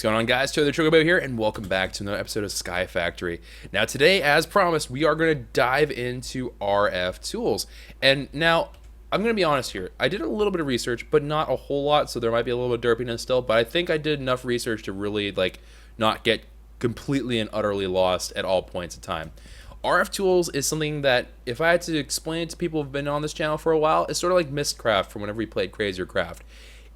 What's going on, guys? Taylor the Chocobo here, and welcome back to another episode of Sky Factory. Now today, as promised, we are going to dive into RFTools. And now, I'm going to be honest here. I did a little bit of research, but not a whole lot, so there might be a little bit of derpiness still, but I think I did enough research to really, not get completely and utterly lost at all points of time. RFTools is something that, if I had to explain it to people who've been on this channel for a while, it's sort of like KwehCraft from whenever we played KwehCraft.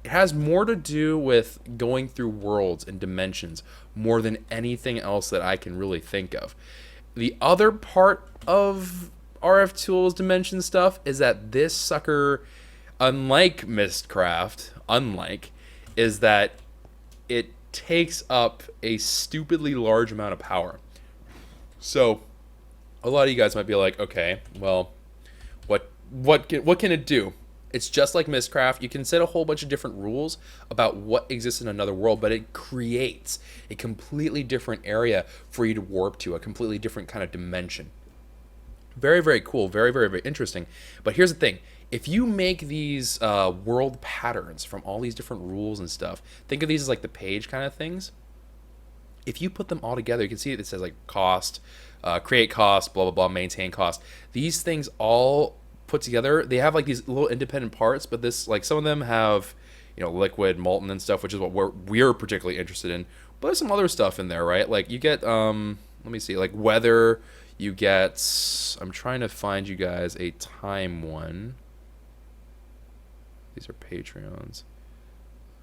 It has more to do with going through worlds and dimensions more than anything else that I can really think of. The other part of RFTools dimension stuff is that this sucker, unlike KwehCraft, is that it takes up a stupidly large amount of power. So a lot of you guys might be like, okay, well, what can it do? It's just like KwehCraft. You can set a whole bunch of different rules about what exists in another world, but it creates a completely different area for you to warp to, a completely different kind of dimension. Very, very cool. Very, very, very interesting. But here's the thing. If you make these world patterns from all these different rules and stuff, think of these as like the page kind of things. If you put them all together, you can see it says like cost, create cost, blah, blah, blah, maintain cost. These things all put together, they have like these little independent parts, but this, like, some of them have, you know, liquid, molten and stuff, which is what we're particularly interested in. But there's some other stuff in there, right? Like you get let me see, like weather, you get, I'm trying to find you guys a time one. These are Patreons.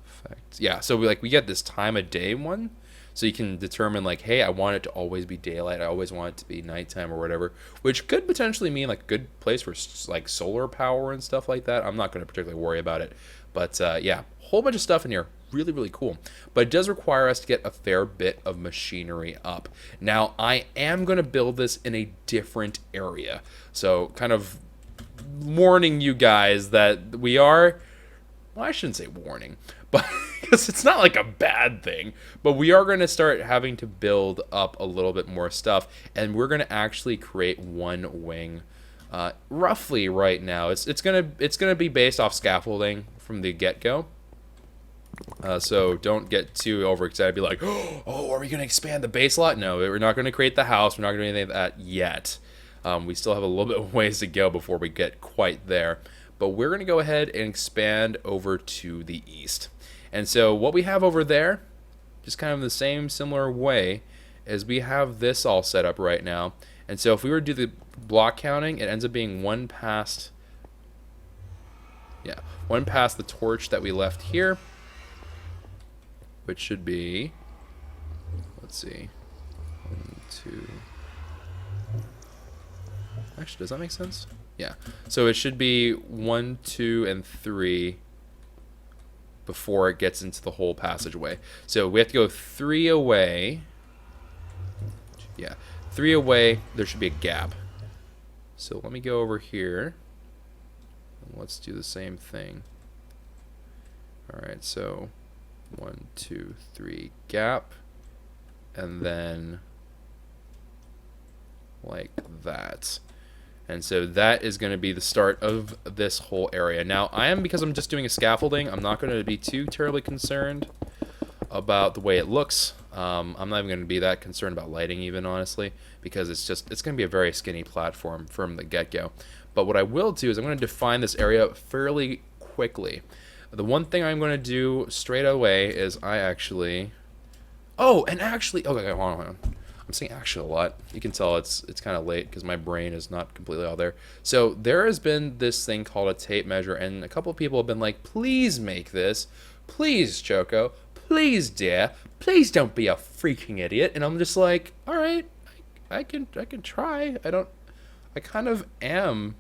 Effects. Yeah, so we get this time of day one. So you can determine, like, hey, I want it to always be daylight. I always want it to be nighttime or whatever, which could potentially mean like a good place for like solar power and stuff like that. I'm not going to particularly worry about it, but yeah, whole bunch of stuff in here. Really, really cool. But it does require us to get a fair bit of machinery up. Now, I am going to build this in a different area. So kind of warning you guys that we are, well, I shouldn't say warning, but because it's not like a bad thing, but we are going to start having to build up a little bit more stuff, and we're going to actually create one wing roughly right now. It's gonna be based off scaffolding from the get-go. So don't get too overexcited. Be like, oh, are we going to expand the base lot? No, we're not going to create the house. We're not going to do anything like that yet. We still have a little bit of ways to go before we get quite there. But we're going to go ahead and expand over to the east. And so what we have over there, just kind of the same similar way, is we have this all set up right now. And so if we were to do the block counting, it ends up being one past the torch that we left here, which should be, let's see, 1, 2. Actually, does that make sense? Yeah. So it should be 1, 2, and 3 before it gets into the whole passageway. So we have to go 3 away. Yeah, 3 away. There should be a gap. So let me go over here. And let's do the same thing. All right. So 1, 2, 3 gap, and then like that. And so that is going to be the start of this whole area. Now, because I'm just doing a scaffolding, I'm not going to be too terribly concerned about the way it looks. I'm not even going to be that concerned about lighting even, honestly, because it's going to be a very skinny platform from the get-go. But what I will do is I'm going to define this area fairly quickly. The one thing I'm going to do straight away is okay, hold on. I'm saying actually a lot. You can tell it's kind of late because my brain is not completely all there. So there has been this thing called a tape measure, and a couple of people have been like, please make this. Please, Choco. Please, dear. Please don't be a freaking idiot. And I'm just like, all right, I can try. I kind of am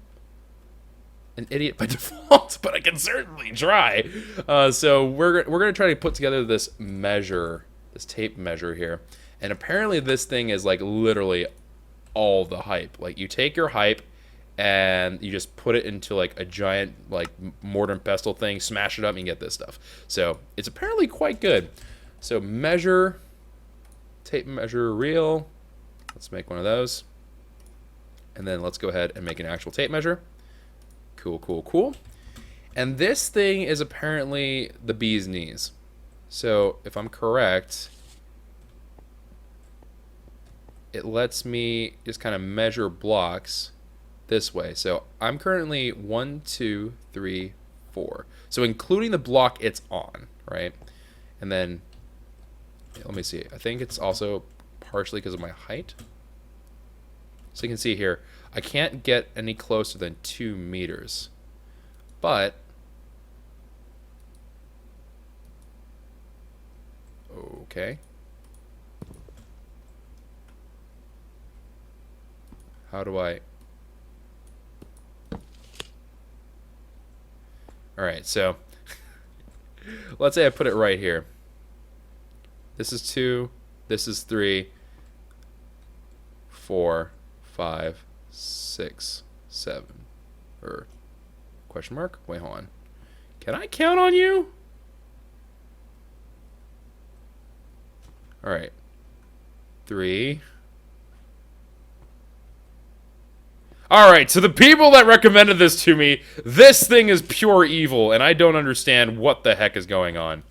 an idiot by default, but I can certainly try. So we're gonna try to put together this tape measure here. And apparently this thing is like literally all the hype. Like you take your hype and you just put it into like a giant like mortar and pestle thing, smash it up, and you get this stuff. So it's apparently quite good. So tape measure reel. Let's make one of those. And then let's go ahead and make an actual tape measure. Cool, cool, cool. And this thing is apparently the bee's knees. So if I'm correct, it lets me just kind of measure blocks this way. So I'm currently 1, 2, 3, 4. So including the block it's on, right? And then, let me see. I think it's also partially because of my height. So you can see here, I can't get any closer than 2 meters. But, okay. How do I... Alright, so let's say I put it right here. This is 2, this is 3, 4, 5, 6, 7. Or, question mark? Wait, hold on. Can I count on you? Alright. 3. Alright, so the people that recommended this to me, this thing is pure evil, and I don't understand what the heck is going on.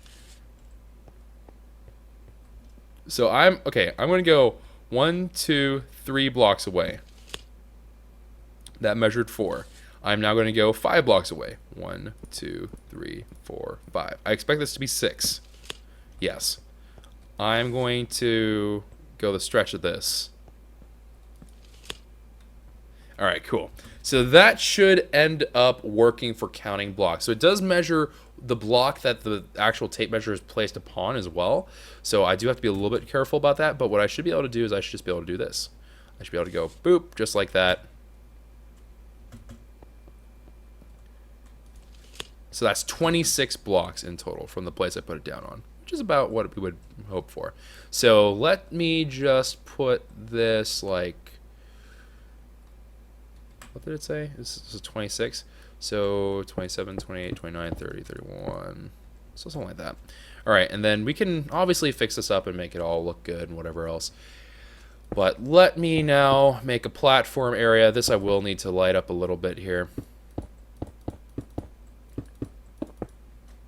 So I'm going to go 1, 2, 3 blocks away. That measured 4. I'm now going to go 5 blocks away. 1, 2, 3, 4, 5. I expect this to be 6. Yes. I'm going to go the stretch of this. Alright, cool. So that should end up working for counting blocks. So it does measure the block that the actual tape measure is placed upon as well. So I do have to be a little bit careful about that. But what I should be able to do is I should just be able to do this. I should be able to go boop, just like that. So that's 26 blocks in total from the place I put it down on, which is about what we would hope for. So let me just put this like... What did it say? This is 26. So 27, 28, 29, 30, 31. So something like that. All right, and then we can obviously fix this up and make it all look good and whatever else. But let me now make a platform area. This I will need to light up a little bit here.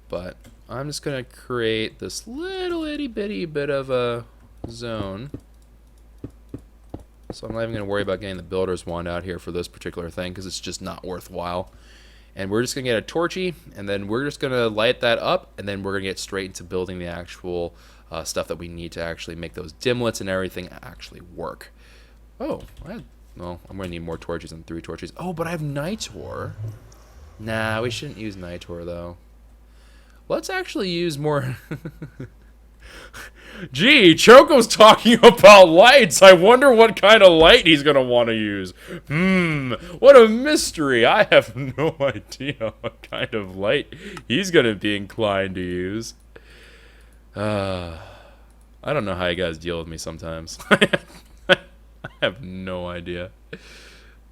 But I'm just going to create this little itty bitty bit of a zone. So I'm not even going to worry about getting the builder's wand out here for this particular thing because it's just not worthwhile. And we're just going to get a torchy, and then we're just going to light that up, and then we're going to get straight into building the actual stuff that we need to actually make those dimlets and everything actually work. Oh, well, I'm going to need more torches than 3 torches. Oh, but I have Nitor. Nah, we shouldn't use Nitor, though. Let's actually use more... Gee, Choco's talking about lights. I wonder what kind of light he's going to want to use. What a mystery. I have no idea what kind of light he's going to be inclined to use. I don't know how you guys deal with me sometimes. I have no idea.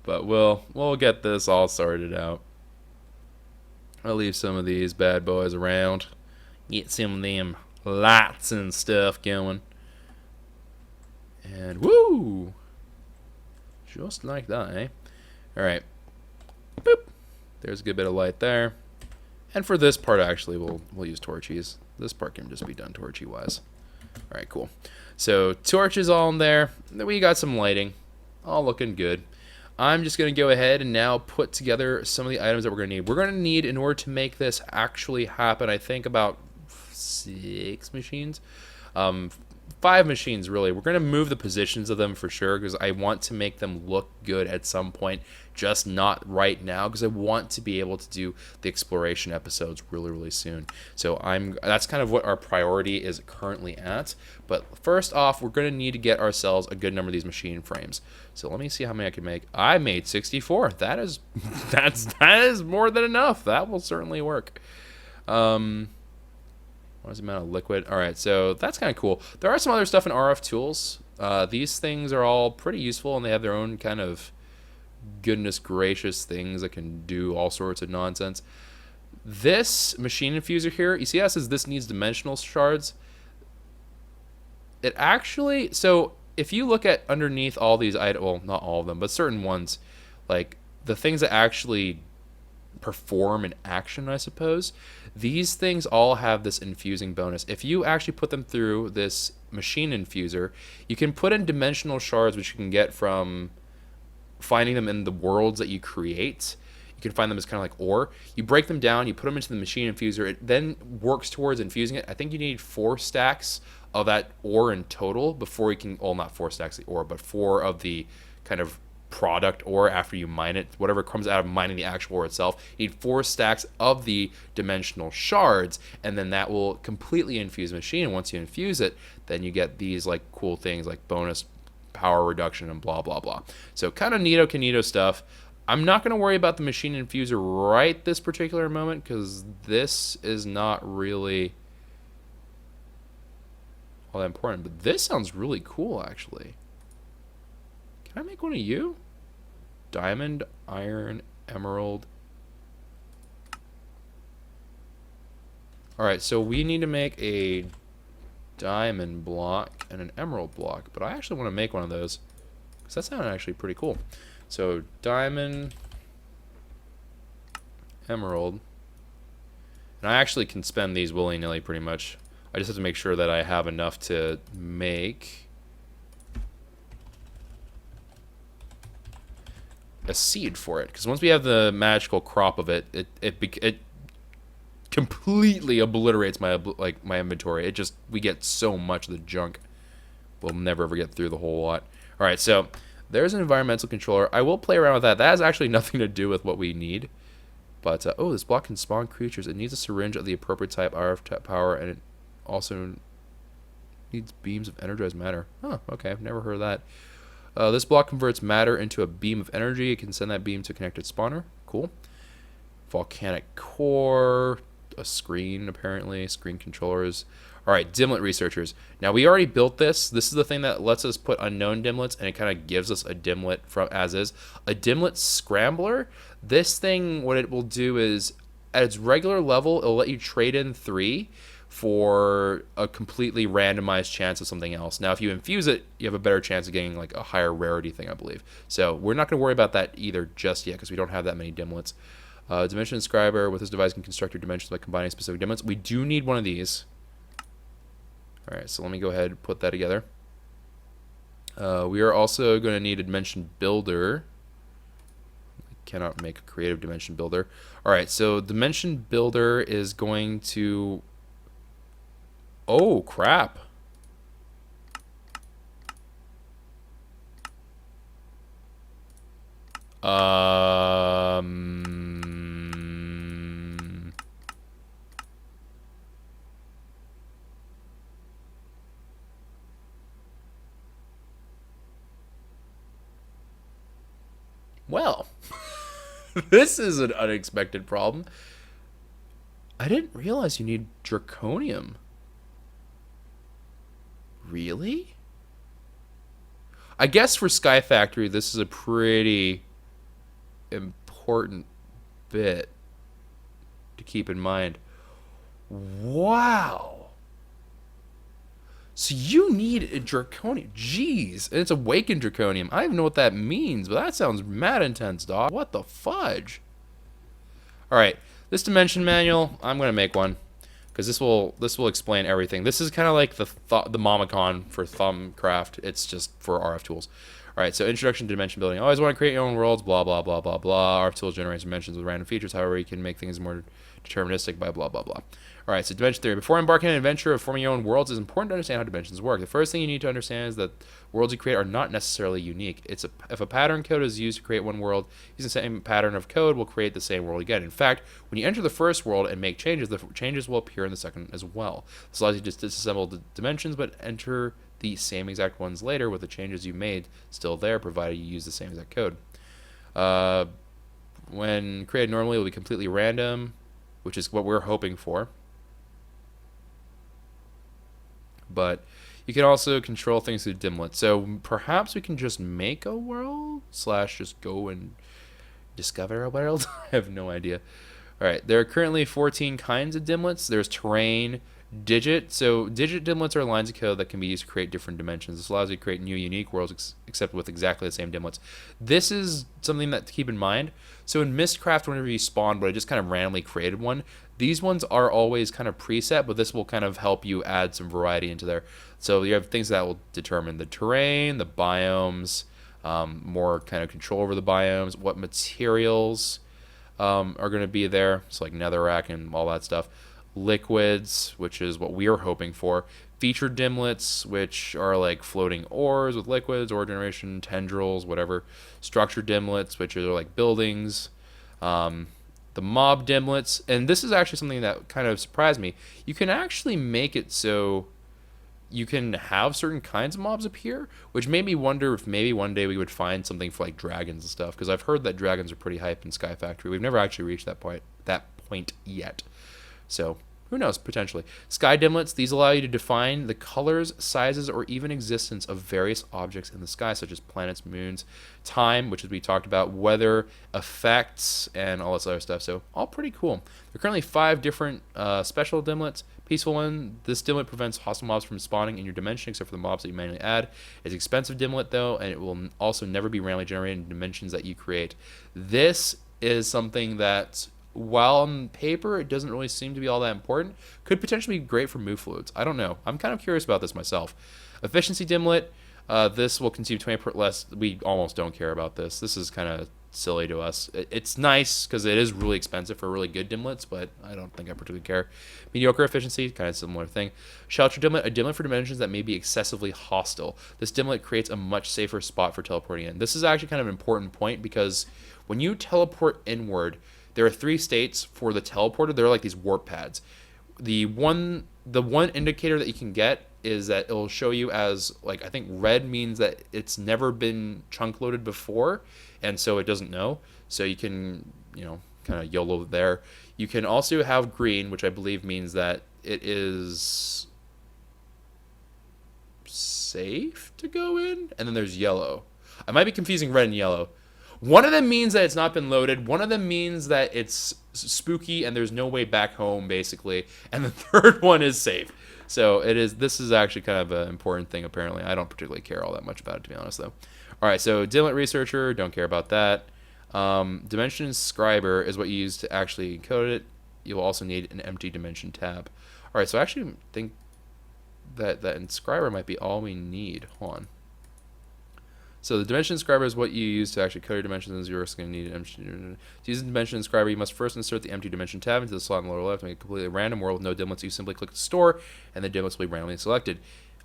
But we'll get this all sorted out. I'll leave some of these bad boys around. Get some of them lights and stuff going. And woo! Just like that, eh? Alright. Boop. There's a good bit of light there. And for this part, actually, we'll use torches. This part can just be done torchy-wise. Alright, cool. So, torches all in there. Then we got some lighting. All looking good. I'm just going to go ahead and now put together some of the items that we're going to need. We're going to need, in order to make this actually happen, I think about 6 machines. 5 machines, really. We're going to move the positions of them for sure because I want to make them look good at some point, just not right now because I want to be able to do the exploration episodes really, really soon. So that's kind of what our priority is currently at. But first off, we're going to need to get ourselves a good number of these machine frames. So let me see how many I can make. I made 64. That is more than enough. That will certainly work. What is the amount of liquid? All right, so that's kind of cool. There are some other stuff in RFTools. These things are all pretty useful, and they have their own kind of goodness gracious things that can do all sorts of nonsense. This machine infuser here, you see how it says this needs dimensional shards? It actually, so if you look at underneath all these items, well, not all of them, but certain ones, like the things that actually perform an action, I suppose. These things all have this infusing bonus. If you actually put them through this machine infuser, you can put in dimensional shards, which you can get from finding them in the worlds that you create. You can find them as kind of like ore. You break them down, you put them into the machine infuser. It then works towards infusing it. I think you need 4 stacks of that ore in total before you can, well, not 4 stacks of the ore, but 4 of the kind of product ore after you mine it. Whatever comes out of mining the actual ore itself, you need 4 stacks of the dimensional shards, and then that will completely infuse the machine. And once you infuse it, then you get these like cool things like bonus power reduction and blah blah blah. So kind of neato stuff. I'm not going to worry about the machine infuser right this particular moment, because this is not really all that important. But this sounds really cool, actually. Can I make one of you? Diamond, iron, emerald. Alright, so we need to make a diamond block and an emerald block. But I actually want to make one of those, because that sounded actually pretty cool. So diamond, emerald. And I actually can spend these willy-nilly pretty much. I just have to make sure that I have enough to make a seed for it, because once we have the magical crop of it, it completely obliterates my inventory. We get so much of the junk, we'll never ever get through the whole lot. All right, so there's an environmental controller. I will play around with that. That has actually nothing to do with what we need, but oh, this block can spawn creatures. It needs a syringe of the appropriate type, RF power, and it also needs beams of energized matter. Oh, okay, I've never heard of that. This block converts matter into a beam of energy. It can send that beam to a connected spawner. Cool. Volcanic core. A screen, apparently. Screen controllers. Alright, dimlet researchers. Now, we already built this. This is the thing that lets us put unknown dimlets, and it kind of gives us a dimlet from as is. A dimlet scrambler. This thing, what it will do is, at its regular level, it'll let you trade in 3 for a completely randomized chance of something else. Now, if you infuse it, you have a better chance of getting like a higher rarity thing, I believe. So we're not going to worry about that either just yet, because we don't have that many dimlets. Dimension inscriber. With this device, you can construct your dimensions by combining specific dimlets. We do need one of these. All right, so let me go ahead and put that together. We are also going to need a dimension builder. I cannot make a creative dimension builder. All right, so dimension builder is going to... Oh, crap. Well, this is an unexpected problem. I didn't realize you need draconium. Really? I guess for Sky Factory, this is a pretty important bit to keep in mind. Wow. So you need a draconium. Jeez. And it's awakened draconium. I don't even know what that means, but that sounds mad intense, dog. What the fudge? Alright. This dimension manual, I'm going to make one, because this will explain everything. This is kind of like the Momicon for Thumbcraft. It's just for RFTools. All right, so introduction to dimension building. Always want to create your own worlds, blah, blah, blah, blah, blah. RFTools generates dimensions with random features. However, you can make things more deterministic by blah, blah, blah. All right, so dimension theory. Before embarking on an adventure of forming your own worlds, it's important to understand how dimensions work. The first thing you need to understand is that worlds you create are not necessarily unique. If a pattern code is used to create one world, using the same pattern of code will create the same world again. In fact, when you enter the first world and make changes, the changes will appear in the second as well. This allows you to disassemble the dimensions, but enter the same exact ones later with the changes you made still there, provided you use the same exact code. When created normally, it will be completely random, which is what we're hoping for. But you can also control things through dimlet. So perhaps we can just make a world / just go and discover a world. I have no idea. All right, there are currently 14 kinds of dimlets. There's terrain, Digit. So digit dimlets are lines of code that can be used to create different dimensions. This allows you to create new unique worlds except with exactly the same dimlets. This is something that to keep in mind. So in Mistcraft, whenever you spawn, but I just kind of randomly created one, these ones are always kind of preset, but this will kind of help you add some variety into there. So you have things that will determine the terrain, the biomes, more kind of control over the biomes, what materials are going to be there. So like netherrack and all that stuff. Liquids, which is what we are hoping for. Featured dimlets, which are like floating ores with liquids, ore generation, tendrils, whatever. Structured dimlets, which are like buildings. The mob dimlets, and this is actually something that kind of surprised me. You can actually make it so you can have certain kinds of mobs appear, which made me wonder if maybe one day we would find something for like dragons and stuff, because I've heard that dragons are pretty hype in Sky Factory. We've never actually reached that point yet. So who knows, potentially. Sky dimlets, these allow you to define the colors, sizes, or even existence of various objects in the sky, such as planets, moons, time, which as we talked about, weather, effects, and all this other stuff. So all pretty cool. There are currently 5 different special dimlets. Peaceful one, this dimlet prevents hostile mobs from spawning in your dimension, except for the mobs that you manually add. It's an expensive dimlet, though, and it will also never be randomly generated in dimensions that you create. This is something that, while on paper it doesn't really seem to be all that important, could potentially be great for move fluids. I don't know. I'm kind of curious about this myself. Efficiency dimlet, this will consume 20% less. We almost don't care about this. This is kind of silly to us. It's nice because it is really expensive for really good dimlets, but I don't think I particularly care. Mediocre efficiency, kind of similar thing. Shelter dimlet, a dimlet for dimensions that may be excessively hostile. This dimlet creates a much safer spot for teleporting in. This is actually kind of an important point because when you teleport inward, there are 3 states for the teleporter. They're like these warp pads. The one indicator that you can get is that it'll show you as, like, I think red means that it's never been chunk loaded before, and so it doesn't know. So you can, kind of YOLO there. You can also have green, which I believe means that it is safe to go in, and then there's yellow. I might be confusing red and yellow. One of them means that it's not been loaded. One of them means that it's spooky and there's no way back home, basically. And the third one is safe. So this is actually kind of an important thing, apparently. I don't particularly care all that much about it, to be honest, though. All right, so Dimlet Researcher, don't care about that. Dimension Inscriber is what you use to actually encode it. You'll also need an empty dimension tab. All right, so I actually think that inscriber might be all we need. Hold on. So the dimension inscriber is what you use to actually code your dimensions. You're also going to need an empty. To use the dimension inscriber, you must first insert the empty dimension tab into the slot in the lower left to make a completely random world with no dimlets. You simply click the store, and the dimlets will be randomly selected.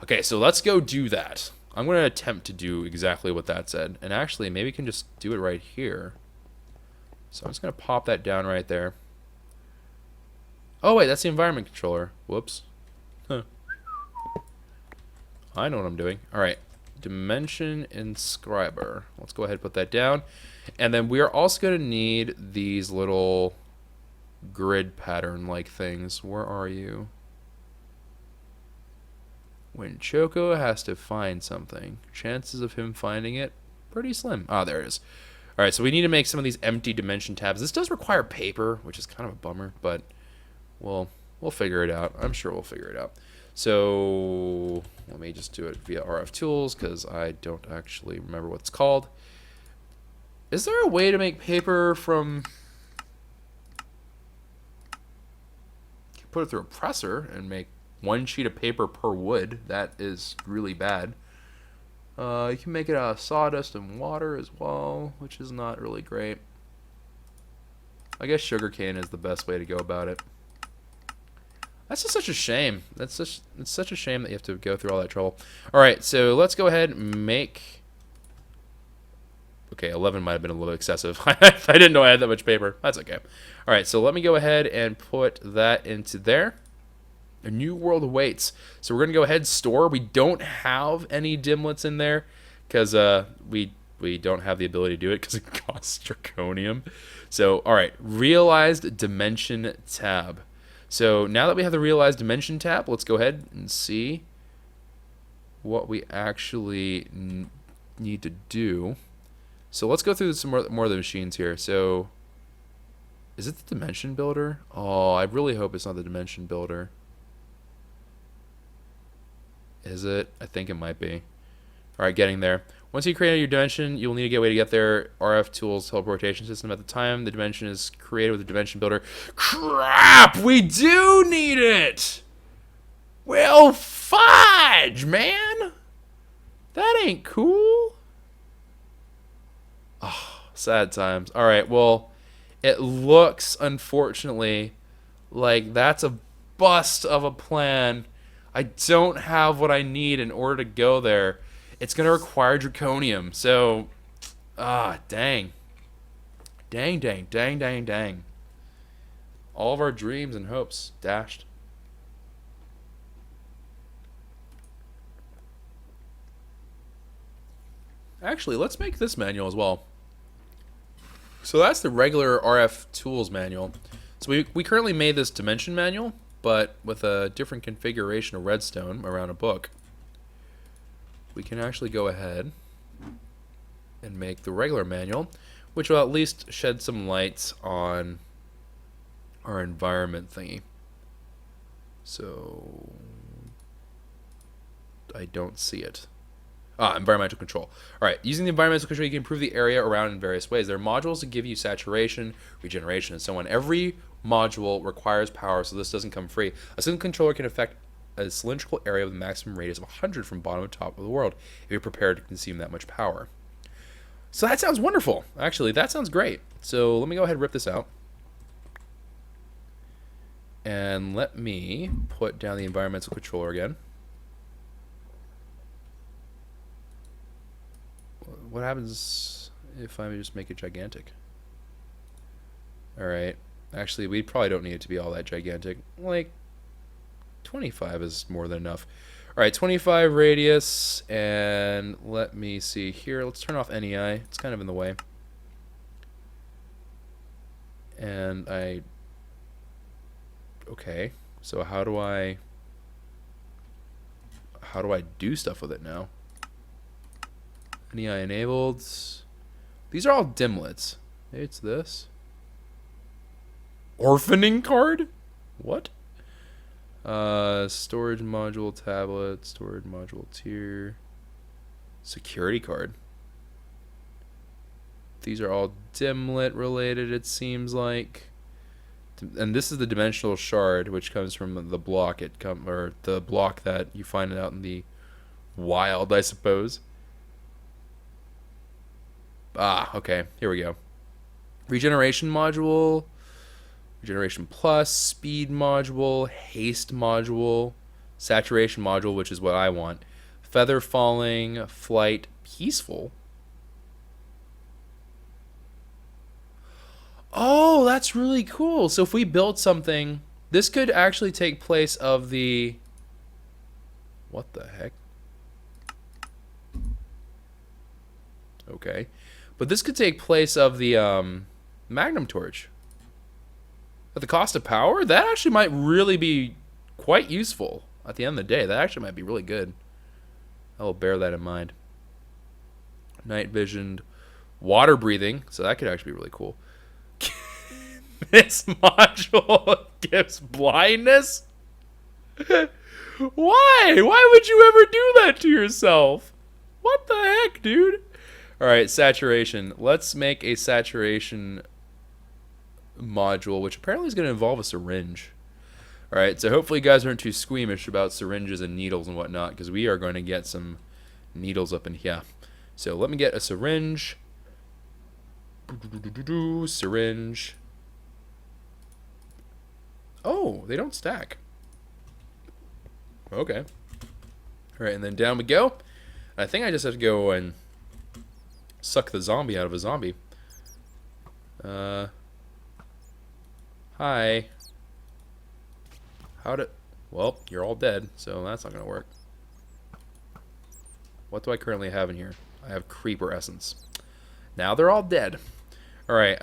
Okay, so let's go do that. I'm going to attempt to do exactly what that said. And actually, maybe we can just do it right here. So I'm just going to pop that down right there. Oh, wait, that's the environment controller. Whoops. Huh. I know what I'm doing. All right. Dimension inscriber. Let's go ahead and put that down. And then we are also going to need these little grid pattern like things. Where are you? When Choco has to find something, chances of him finding it pretty slim. Ah, there it is. All right, so we need to make some of these empty dimension tabs. This does require paper, which is kind of a bummer, but we'll figure it out. I'm sure we'll figure it out. So let me just do it via RFTools because I don't actually remember what it's called. Is there a way to make paper from... Put it through a presser and make 1 sheet of paper per wood. That is really bad. You can make it out of sawdust and water as well, which is not really great. I guess sugarcane is the best way to go about it. That's just such a shame. It's such a shame that you have to go through all that trouble. All right, so let's go ahead and make... Okay, 11 might have been a little excessive. I didn't know I had that much paper. That's okay. All right, so let me go ahead and put that into there. A new world awaits. So we're going to go ahead and store. We don't have any dimlets in there because we don't have the ability to do it because it costs draconium. So, all right, realized dimension tab. So now that we have the realized dimension tab, let's go ahead and see what we actually need to do. So let's go through some more of the machines here. So is it the dimension builder? Oh, I really hope it's not the dimension builder. Is it? I think it might be. Alright, getting there. Once you create your dimension, you will need to get a way to get there. RFTools teleportation system. At the time the dimension is created with a dimension builder. Crap! We do need it! Well, fudge, man! That ain't cool. Oh, sad times. Alright, well, it looks, unfortunately, like that's a bust of a plan. I don't have what I need in order to go there. It's going to require draconium. So, dang. Dang, dang, dang, dang, dang. All of our dreams and hopes dashed. Actually, let's make this manual as well. So that's the regular RFTools manual. So we currently made this dimension manual, but with a different configuration of redstone around a book. We can actually go ahead and make the regular manual, which will at least shed some light on our environment thingy. So I don't see it. Environmental control. Alright, using the environmental control, you can improve the area around in various ways. There are modules that give you saturation, regeneration, and so on. Every module requires power, so this doesn't come free. A single controller can affect a cylindrical area with a maximum radius of 100 from bottom to top of the world if you're prepared to consume that much power. So that sounds wonderful. Actually, that sounds great. So let me go ahead and rip this out. And let me put down the environmental controller again. What happens if I just make it gigantic? Alright. Actually, we probably don't need it to be all that gigantic. Like, 25 is more than enough. Alright, 25 radius, and let me see here. Let's turn off NEI. It's kind of in the way. And okay, so how do I do stuff with it now? NEI enabled. These are all dimlets. Maybe it's this. Orphaning card? What? Storage module tablet, storage module tier, security card. These are all dimlet related, it seems like. And this is the dimensional shard, which comes from the block or the block that you find out in the wild, I suppose. Okay, here we go. Regeneration module, regeneration plus, speed module, haste module, saturation module, which is what I want. Feather falling, flight, peaceful. Oh, that's really cool. So if we build something, this could actually take place of the... What the heck? Okay. But this could take place of the Magnum Torch. At the cost of power, that actually might really be quite useful at the end of the day. That actually might be really good. I will bear that in mind. Night visioned, water breathing, so that could actually be really cool. This module gives blindness? Why? Why would you ever do that to yourself? What the heck, dude? Alright, saturation. Let's make a saturation module, which apparently is going to involve a syringe. Alright, so hopefully you guys aren't too squeamish about syringes and needles and whatnot, because we are going to get some needles up in here. So let me get a syringe. Syringe. Oh, they don't stack. Okay. Alright, and then down we go. I think I just have to go and suck the zombie out of a zombie. Hi. Well, you're all dead, so that's not gonna work. What do I currently have in here? I have creeper essence. Now they're all dead. Alright,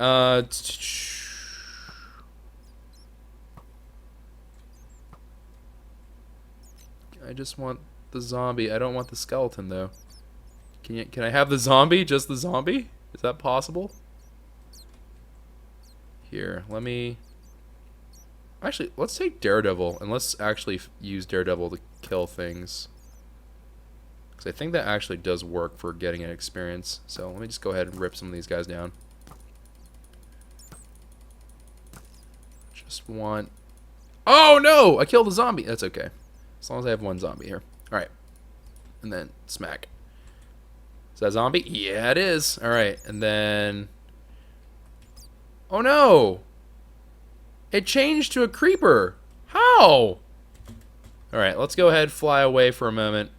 I just want the zombie. I don't want the skeleton, though. Can I have the zombie? Just the zombie? Is that possible? Here, let me... Actually, let's take Daredevil, and let's actually use Daredevil to kill things. Because I think that actually does work for getting an experience. So let me just go ahead and rip some of these guys down. Just want... Oh, no! I killed a zombie. That's okay. As long as I have one zombie here. Alright. And then smack. Is that a zombie? Yeah, it is. Alright. And then... Oh, no! It changed to a creeper. How? Alright, let's go ahead, fly away for a moment.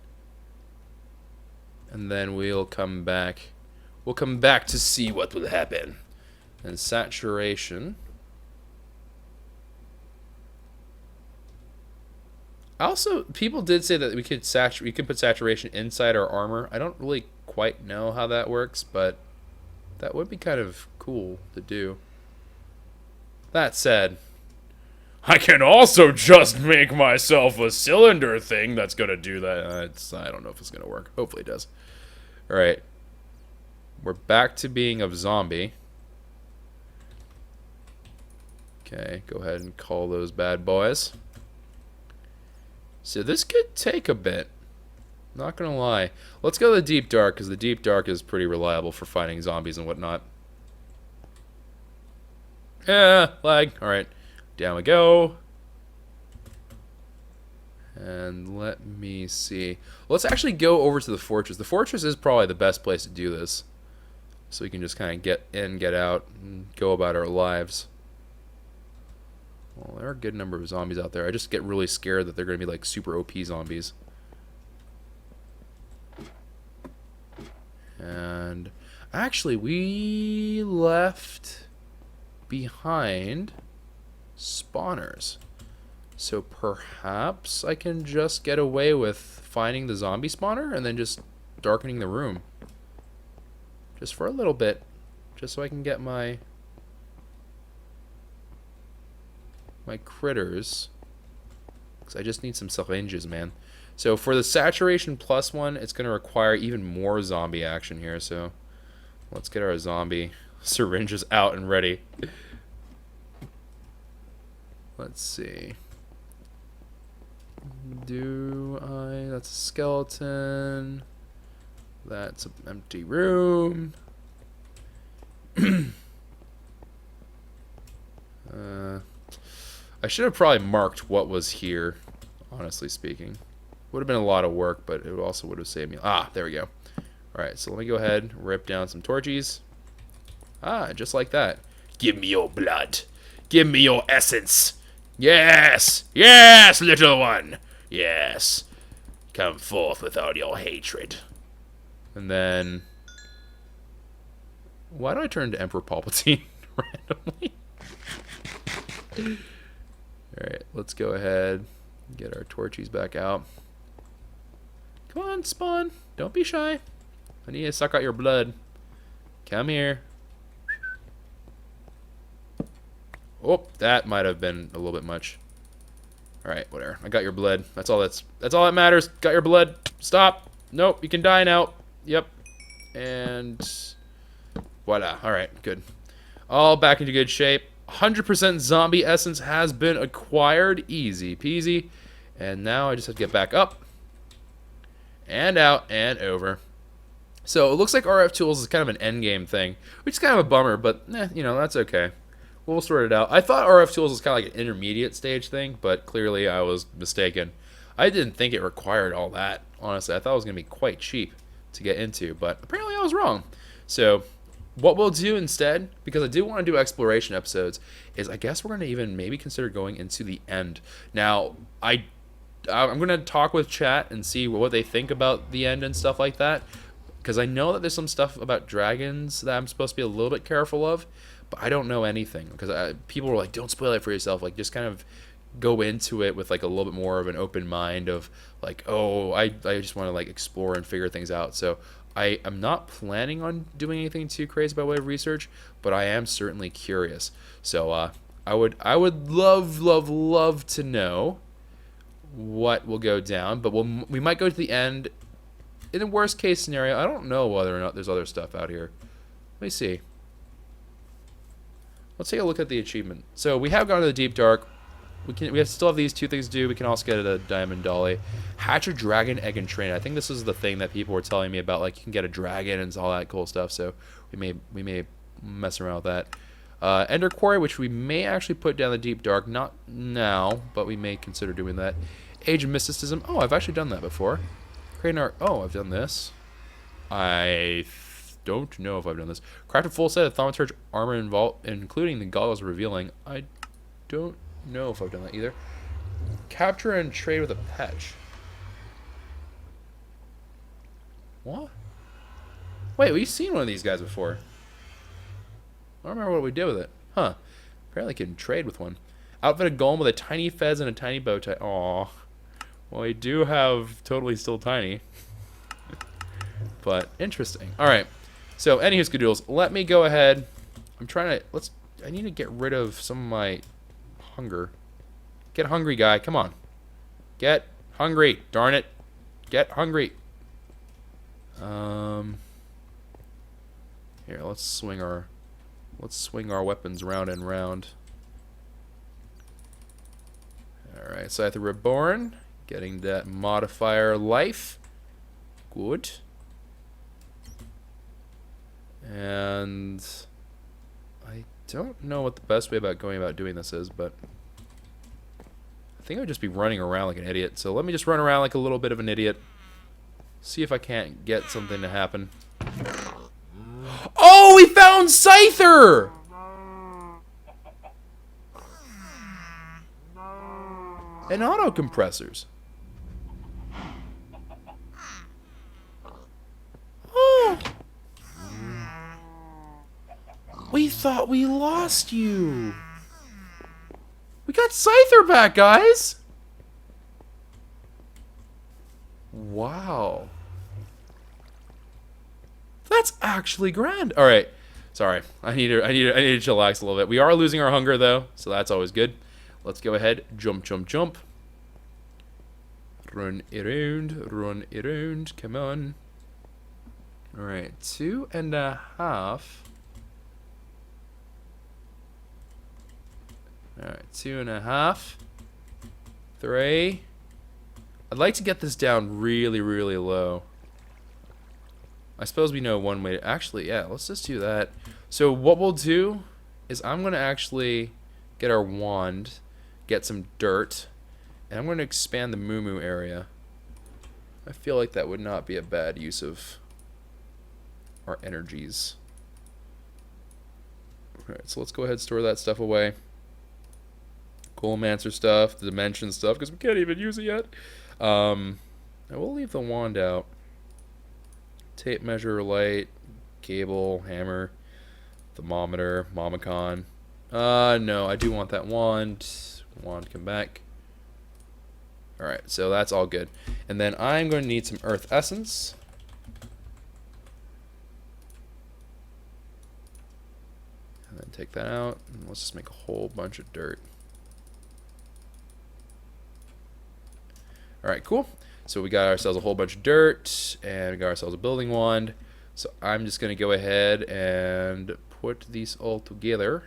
And then we'll come back. We'll come back to see what will happen. And saturation. Also, people did say that we could put saturation inside our armor. I don't really quite know how that works, but that would be kind of cool to do. That said, I can also just make myself a cylinder thing that's going to do that. I don't know if it's going to work. Hopefully it does. Alright. We're back to being a zombie. Okay, go ahead and call those bad boys. So this could take a bit. Not going to lie. Let's go to the deep dark, because the deep dark is pretty reliable for fighting zombies and whatnot. Lag. Alright. Down we go. And let me see. Let's actually go over to the fortress. The fortress is probably the best place to do this. So we can just kind of get in, get out, and go about our lives. Well, there are a good number of zombies out there. I just get really scared that they're going to be like super OP zombies. And actually, we left behind spawners. So perhaps I can just get away with finding the zombie spawner and then just darkening the room. Just for a little bit. Just so I can get my critters. Because I just need some syringes, man. So for the saturation plus one, it's going to require even more zombie action here. So let's get our zombie syringes out and ready. Let's see. That's a skeleton. That's an empty room. I should have probably marked what was here, honestly speaking. Would have been a lot of work, but it also would have saved me. Ah, there we go. Alright, so let me go ahead, rip down some torches. Ah, just like that. Give me your blood. Give me your essence. Yes! Yes, little one! Yes. Come forth with all your hatred. And then... Why do I turn to Emperor Palpatine randomly? Alright, let's go ahead and get our torches back out. Come on, spawn. Don't be shy. I need to suck out your blood. Come here. Oh, that might have been a little bit much. Alright, whatever. I got your blood. That's all that matters. Got your blood. Stop. Nope, you can die now. Yep. And voila. Alright, good. All back into good shape. 100% zombie essence has been acquired. Easy peasy. And now I just have to get back up. And out and over. So it looks like RFTools is kind of an endgame thing. Which is kind of a bummer, but you know, that's okay. We'll sort it out. I thought RFTools was kind of like an intermediate stage thing, but clearly I was mistaken. I didn't think it required all that, honestly. I thought it was going to be quite cheap to get into, but apparently I was wrong. So what we'll do instead, because I do want to do exploration episodes, is I guess we're going to even maybe consider going into the end. Now, I'm going to talk with chat and see what they think about the end and stuff like that, because I know that there's some stuff about dragons that I'm supposed to be a little bit careful of, but I don't know anything, because people were like, don't spoil it for yourself, like just kind of go into it with like a little bit more of an open mind of like, oh, I just want to like explore and figure things out. So I'm not planning on doing anything too crazy by way of research, but I am certainly curious. So I would love to know what will go down, but we might go to the end. In the worst case scenario, I don't know whether or not there's other stuff out here. Let me see. Let's take a look at the achievement. So we have gone to the deep dark. We still have these 2 things to do. We can also get a diamond dolly. Hatch a dragon egg and train. I think this is the thing that people were telling me about. Like you can get a dragon and all that cool stuff. So we may mess around with that. Ender quarry, which we may actually put down the deep dark. Not now, but we may consider doing that. Age of mysticism. Oh, I've actually done that before. Create an oh, I've done this. I don't know if I've done this. Craft a full set of thaumaturge armor including the goggles revealing. I don't know if I've done that either. Capture and trade with a patch. What? Wait, we've seen one of these guys before. I don't remember what we did with it. Huh. Apparently can trade with one. Outfit a golem with a tiny fez and a tiny bow tie. Aww. Well, we do have totally still tiny. But interesting. Alright. So, anywho, Skadoodles, let me go ahead. I'm trying to... I need to get rid of some of my hunger. Get hungry, guy. Come on. Get hungry. Darn it. Get hungry. Here, let's swing our weapons round and round. Alright, so I have to reborn. Getting that modifier life. Good. And I don't know what the best way about going about doing this is, but I think I would just be running around like an idiot. So let me just run around like a little bit of an idiot. See if I can't get something to happen. Oh, we found Scyther! And auto compressors. Oh! We thought we lost you. We got Scyther back, guys. Wow. That's actually grand. All right. Sorry. I need to chillax a little bit. We are losing our hunger though, so that's always good. Let's go ahead. Jump, jump, jump. Run around, run around. Come on. All right. 2.5. Alright, 2.5. 3. I'd like to get this down really, really low. I suppose we know one way to... Actually, yeah, let's just do that. So what we'll do is I'm going to actually get our wand, get some dirt, and I'm going to expand the moo area. I feel like that would not be a bad use of our energies. Alright, so let's go ahead and store that stuff away. Coalmancer stuff, the dimension stuff, because we can't even use it yet. I will leave the wand out. Tape measure, light, cable, hammer, thermometer, Momicon. No, I do want that wand. Wand, come back. Alright, so that's all good. And then I'm going to need some earth essence. And then take that out. And let's just make a whole bunch of dirt. Alright, cool. So we got ourselves a whole bunch of dirt, and we got ourselves a building wand. So I'm just going to go ahead and put these all together.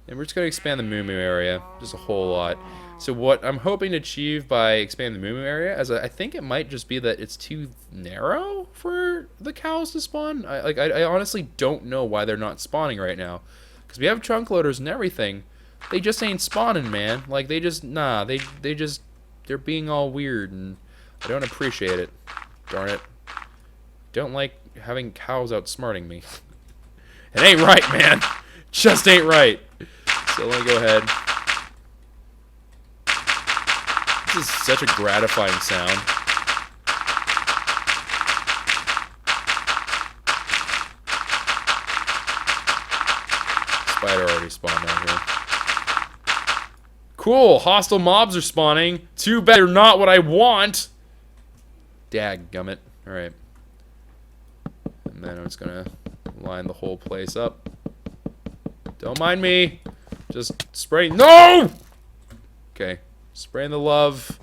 And we're just going to expand the moo area, just a whole lot. So what I'm hoping to achieve by expanding the moo area, is I think it might just be that it's too narrow for the cows to spawn. I honestly don't know why they're not spawning right now. Because we have chunk loaders and everything. They just ain't spawning, man. Like, they just, nah, they're being all weird, and I don't appreciate it. Darn it. Don't like having cows outsmarting me. It ain't right, man. Just ain't right. So let me go ahead. This is such a gratifying sound. Spider already spawned down here. Cool, hostile mobs are spawning. Too bad they're not what I want. Dadgummit. Alright. And then I'm just gonna line the whole place up. Don't mind me. Just spray. No! Okay. Spraying the love.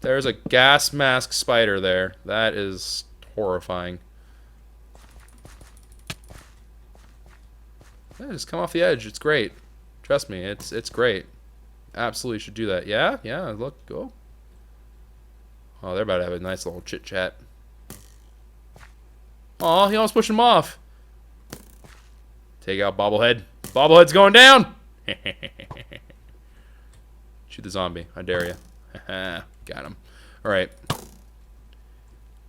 There's a gas mask spider there. That is horrifying. Yeah, just come off the edge. It's great. Trust me, it's great. Absolutely should do that. Yeah, yeah. Look, go. Oh, they're about to have a nice little chit chat. Oh, he almost pushed him off. Take out Bobblehead. Bobblehead's going down. Shoot the zombie. I dare you. Got him. All right.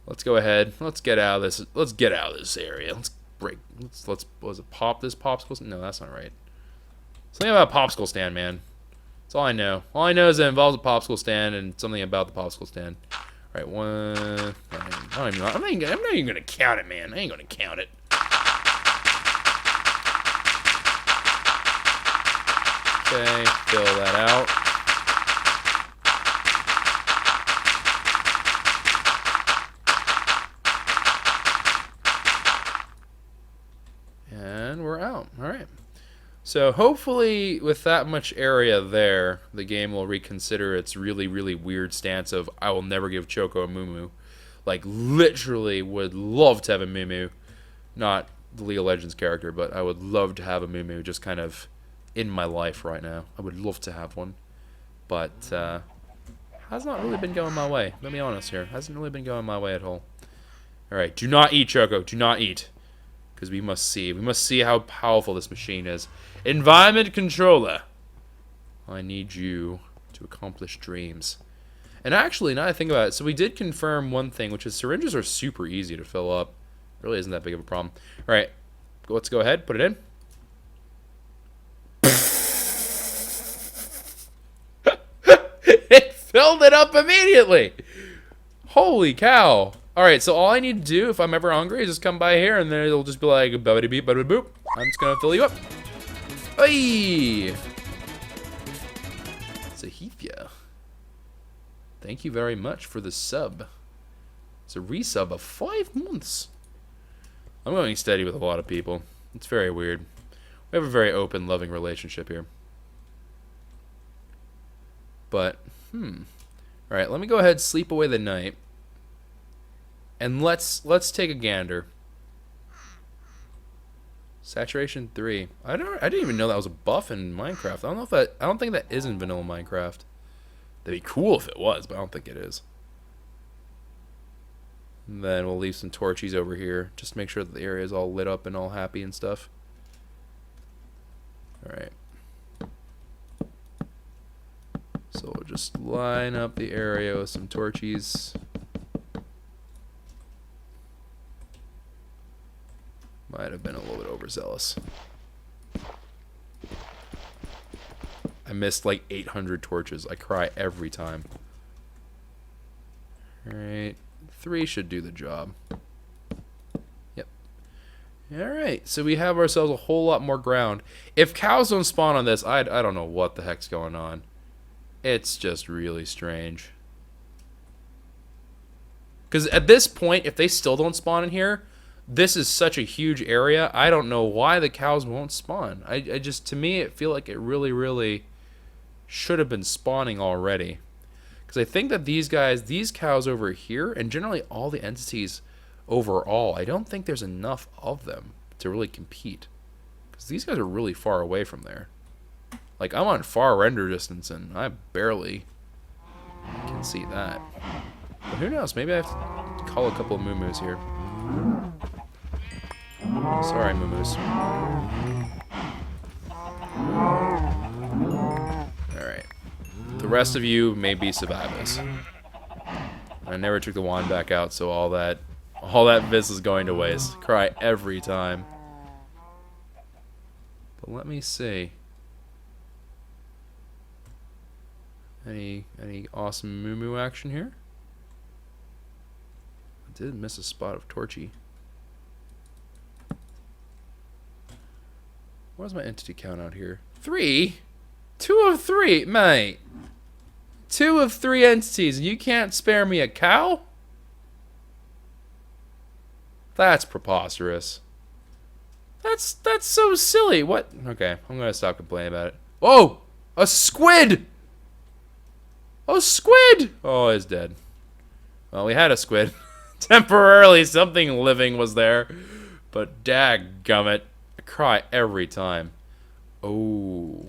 Let's go ahead. Let's get out of this. Let's get out of this area. Let's break. Let's. Was it pop this popsicle? No, that's not right. Something about a popsicle stand, man. That's all I know. All I know is it involves a popsicle stand and something about the popsicle stand. All right, one. I'm not even gonna count it, man. I ain't gonna count it. Okay, fill that out. And we're out. All right. So hopefully with that much area there, the game will reconsider its really, really weird stance of I will never give Choco a Moo. Like, literally would love to have a Moo. Not the League of Legends character, but I would love to have a Moo just kind of in my life right now. I would love to have one. But has not really been going my way. Let me be honest here. Hasn't really been going my way at all. Alright, do not eat, Choco. Do not eat. Because we must see. We must see how powerful this machine is. Environment controller. I need you to accomplish dreams. And actually, now that I think about it, so we did confirm one thing, which is syringes are super easy to fill up. It really isn't that big of a problem. All right, let's go ahead, put it in. It filled it up immediately. Holy cow. All right, so all I need to do if I'm ever hungry is just come by here, and then it'll just be like, boop, boop, boop. I'm just going to fill you up. Hey! Zahithia. Thank you very much for the sub. It's a resub of 5 months. I'm going steady with a lot of people. It's very weird. We have a very open, loving relationship here. But, Alright, let me go ahead, sleep away the night. And let's take a gander. Saturation 3. I didn't even know that was a buff in Minecraft. I don't think that is in vanilla Minecraft. That'd be cool if it was, but I don't think it is. And then we'll leave some torchies over here, just to make sure that the area is all lit up and all happy and stuff. Alright. So we'll just line up the area with some torchies. Might have been a little bit overzealous. I missed like 800 torches. I cry every time. Alright. 3 should do the job. Yep. Alright. So we have ourselves a whole lot more ground. If cows don't spawn on this, I don't know what the heck's going on. It's just really strange. Because at this point, if they still don't spawn in here, this is such a huge area. I don't know why the cows won't spawn. I just, to me, it feel like it really, really should have been spawning already. Because I think that these cows over here, and generally all the entities overall, I don't think there's enough of them to really compete. Because these guys are really far away from there. Like, I'm on far render distance, and I barely can see that. But who knows? Maybe I have to call a couple of moo-moos here. Sorry, moo-moos. Alright. The rest of you may be survivors. I never took the wand back out, so all that vis is going to waste. Cry every time. But let me see. Any awesome moo-moo action here? I did miss a spot of Torchy. What's my entity count out here? 3? 2 of 3, mate. 2 of 3 entities, and you can't spare me a cow? That's preposterous. That's so silly. What? Okay, I'm gonna stop complaining about it. Whoa! A squid! A squid! Oh, it's dead. Well, we had a squid. Temporarily, something living was there. But dadgummit, I cry every time. Oh.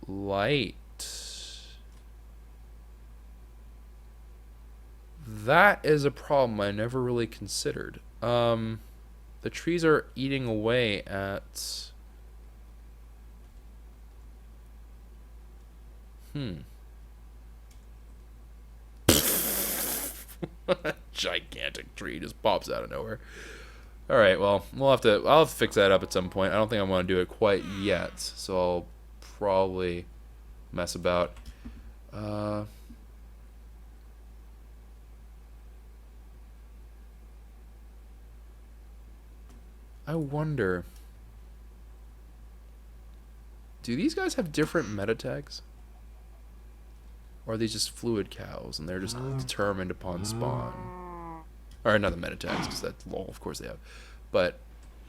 light. That is a problem I never really considered. The trees are eating away at... Gigantic tree just pops out of nowhere. All right, well, I'll have to fix that up at some point. I don't think I want to do it quite yet, so I'll probably mess about. I wonder, do these guys have different meta tags? Or are these just fluid cows and they're just determined upon spawn? Or not the meta tags, because that's lol, of course they have. But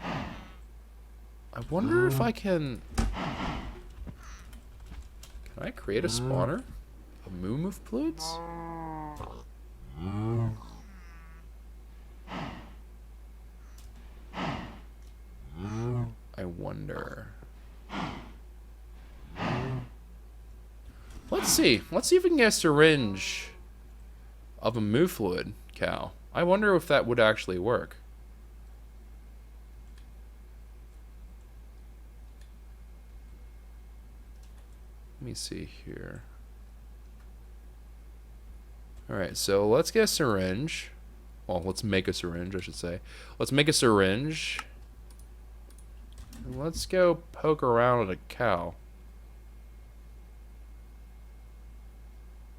I wonder if I can I create a spawner of moo fluids? I wonder. Let's see. Let's see if we can get a syringe of a moo fluid cow. I wonder if that would actually work. Let me see here. Alright, so let's get a syringe. Well, let's make a syringe, I should say. Let's make a syringe. And let's go poke around at a cow.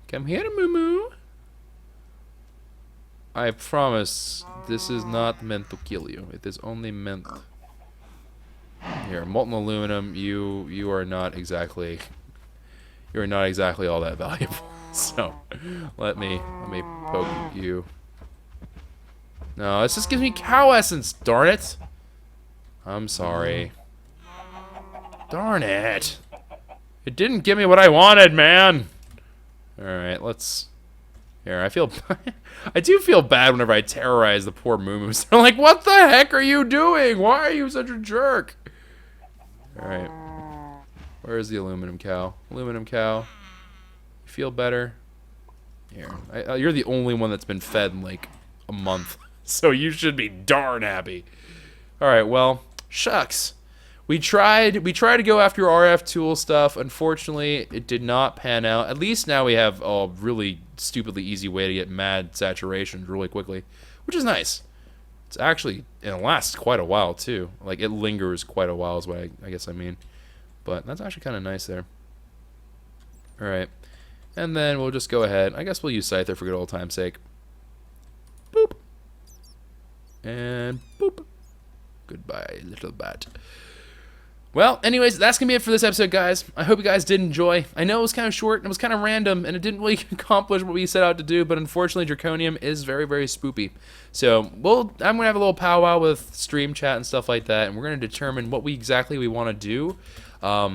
Come here, moo moo. I promise this is not meant to kill you. It is only meant... Here, molten aluminum, you are not exactly... You're not exactly all that valuable. So, let me poke you. No, this just gives me cow essence, darn it. I'm sorry. Darn it. It didn't give me what I wanted, man. Alright, let's... Here, I feel... I do feel bad whenever I terrorize the poor moo-moos. They're like, what the heck are you doing? Why are you such a jerk? Alright. Where is the aluminum cow? Aluminum cow. You feel better? Here. You're the only one that's been fed in like a month. So you should be darn happy. Alright, well, shucks. We tried to go after RFTools stuff. Unfortunately, it did not pan out. At least now we have a really stupidly easy way to get mad saturations really quickly, which is nice. It's actually, and it lasts quite a while too. Like, it lingers quite a while is what I guess I mean. But that's actually kind of nice there. Alright. And then we'll just go ahead. I guess we'll use Scyther for good old time's sake. Boop. And boop. Goodbye, little bat. Well, anyways, that's going to be it for this episode, guys. I hope you guys did enjoy. I know it was kind of short, and it was kind of random, and it didn't really accomplish what we set out to do, but unfortunately, Draconium is very, very spoopy. So, I'm going to have a little powwow with stream chat and stuff like that, and we're going to determine what exactly we want to do,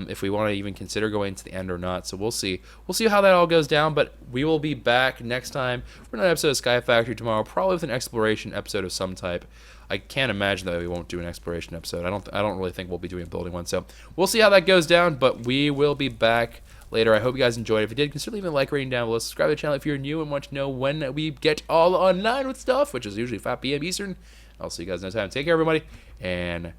if we want to even consider going to the end or not. So, we'll see. We'll see how that all goes down, but we will be back next time for another episode of Sky Factory tomorrow, probably with an exploration episode of some type. I can't imagine that we won't do an exploration episode. I don't really think we'll be doing a building one. So we'll see how that goes down, but we will be back later. I hope you guys enjoyed. If you did, consider leaving a like rating down below. Subscribe to the channel if you're new and want to know when we get all online with stuff, which is usually 5 p.m. Eastern. I'll see you guys next time. Take care, everybody, and